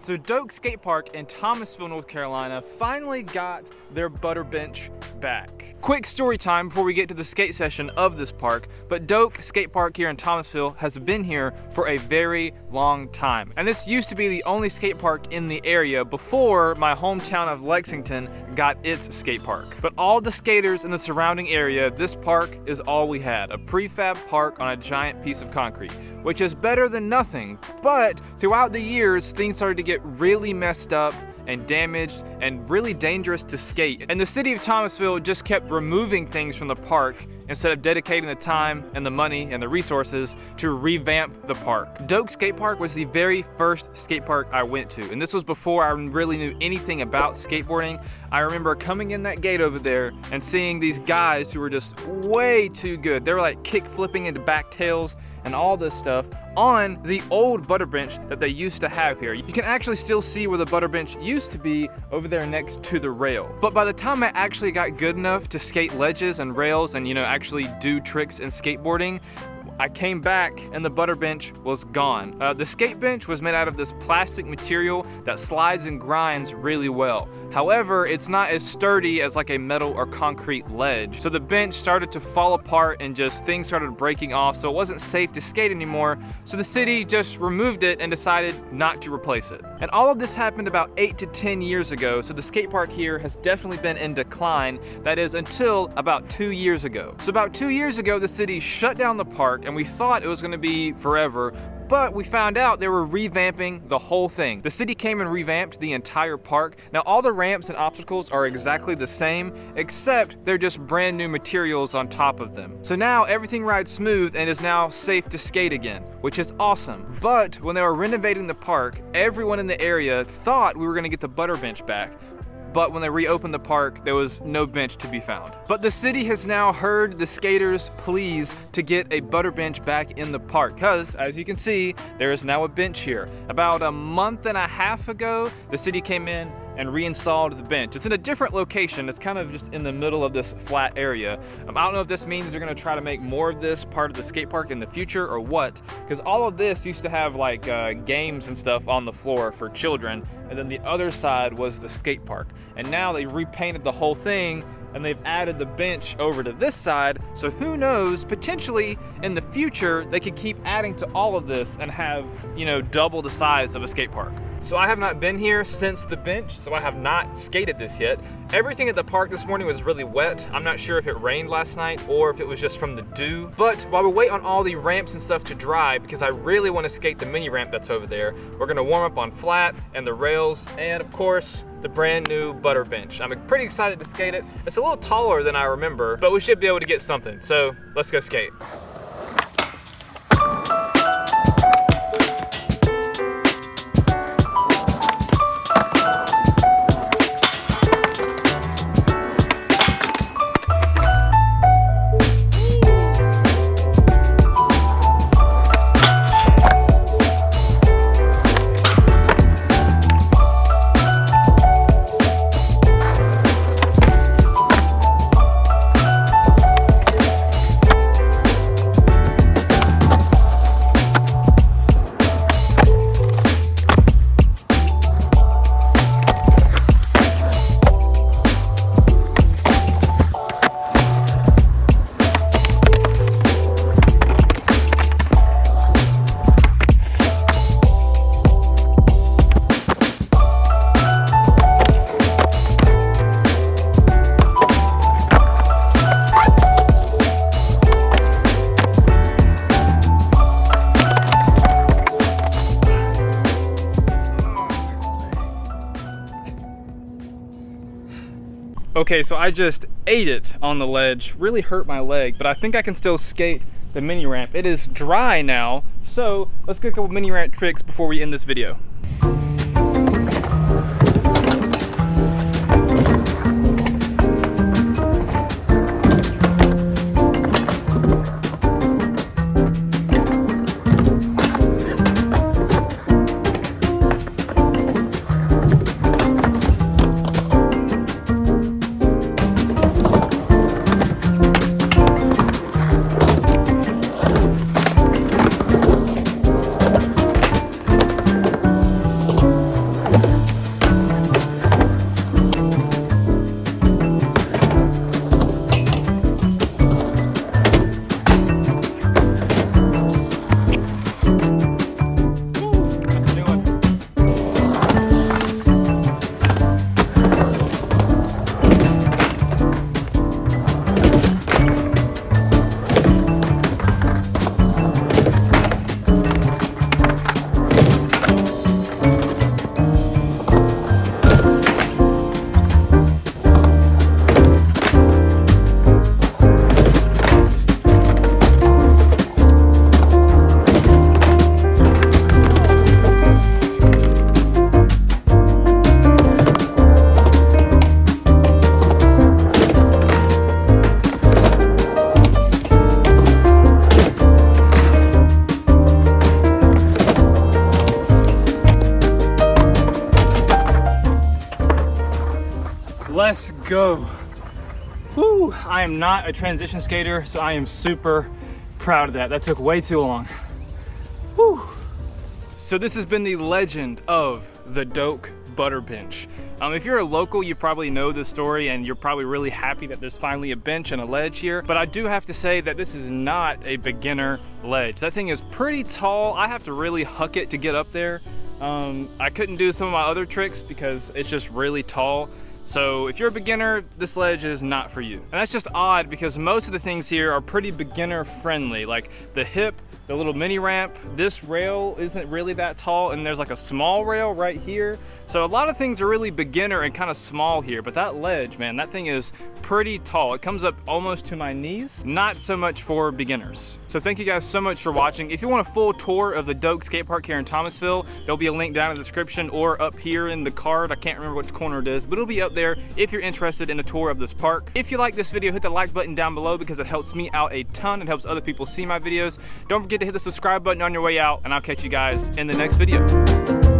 So Doak Skate Park in Thomasville, North Carolina finally got their butter bench back. Quick story time before we get to the skate session of this park, but Doak Skate Park here in Thomasville has been here for a very long time. And this used to be the only skate park in the area before my hometown of Lexington got its skate park. But all the skaters in the surrounding area, this park is all we had, a prefab park on a giant piece of concrete, which is better than nothing. But throughout the years, things started to get really messed up and damaged and really dangerous to skate. And the city of Thomasville just kept removing things from the park instead of dedicating the time and the money and the resources to revamp the park. Doak Skate Park was the very first skate park I went to, and this was before I really knew anything about skateboarding. I remember coming in that gate over there and seeing these guys who were just way too good. They were like kick flipping into back tails and all this stuff on the old butter bench that they used to have here. You can actually still see where the butter bench used to be over there next to the rail. But by the time I actually got good enough to skate ledges and rails and actually do tricks in skateboarding, I came back and the butter bench was gone. The skate bench was made out of this plastic material that slides and grinds really well. However, it's not as sturdy as like a metal or concrete ledge. So the bench started to fall apart and just things started breaking off, so it wasn't safe to skate anymore. So the city just removed it and decided not to replace it. And all of this happened about 8 to 10 years ago, so the skate park here has definitely been in decline. That is until about 2 years ago. So about 2 years ago, the city shut down the park and we thought it was gonna be forever, but we found out they were revamping the whole thing. The city came and revamped the entire park. Now all the ramps and obstacles are exactly the same, except they're just brand new materials on top of them. So now everything rides smooth and is now safe to skate again, which is awesome. But when they were renovating the park, everyone in the area thought we were gonna get the butter bench back. But when they reopened the park, there was no bench to be found. But the city has now heard the skaters' pleas to get a butter bench back in the park, because as you can see, there is now a bench here. About a month and a half ago, the city came in and reinstalled the bench. It's in a different location. It's kind of just in the middle of this flat area. I don't know if this means they're gonna try to make more of this part of the skate park in the future or what, because all of this used to have like games and stuff on the floor for children, and then the other side was the skate park. And now they repainted the whole thing and they've added the bench over to this side, so who knows, potentially in the future they could keep adding to all of this and have, double the size of a skate park. So I have not been here since the bench, so I have not skated this yet. Everything at the park this morning was really wet. I'm not sure if it rained last night or if it was just from the dew. But while we wait on all the ramps and stuff to dry, because I really want to skate the mini ramp that's over there, we're gonna warm up on flat and the rails, and of course, the brand new butter bench. I'm pretty excited to skate it. It's a little taller than I remember, but we should be able to get something. So let's go skate. Okay, so I just ate it on the ledge, really hurt my leg, but I think I can still skate the mini ramp. It is dry now, so let's get a couple mini ramp tricks before we end this video. go. Woo, I am not a transition skater, so I am super proud of that. That took way too long. Woo. So this has been the legend of the Doak Butter Bench. If you're a local, you probably know this story and you're probably really happy that there's finally a bench and a ledge here. But I do have to say that this is not a beginner ledge. That thing is pretty tall. I have to really huck it to get up there. I couldn't do some of my other tricks because it's just really tall. So if you're a beginner, this ledge is not for you. And that's just odd because most of the things here are pretty beginner friendly. Like the hip, the little mini ramp, this rail isn't really that tall, and there's like a small rail right here. So a lot of things are really beginner and kind of small here, but that ledge, man, that thing is pretty tall. It comes up almost to my knees. Not so much for beginners. So thank you guys so much for watching. If you want a full tour of the Doak Skate Park here in Thomasville, there'll be a link down in the description or up here in the card. I can't remember which corner it is, but it'll be up there if you're interested in a tour of this park. If you like this video, hit the like button down below because it helps me out a ton. It helps other people see my videos. Don't forget to hit the subscribe button on your way out, and I'll catch you guys in the next video.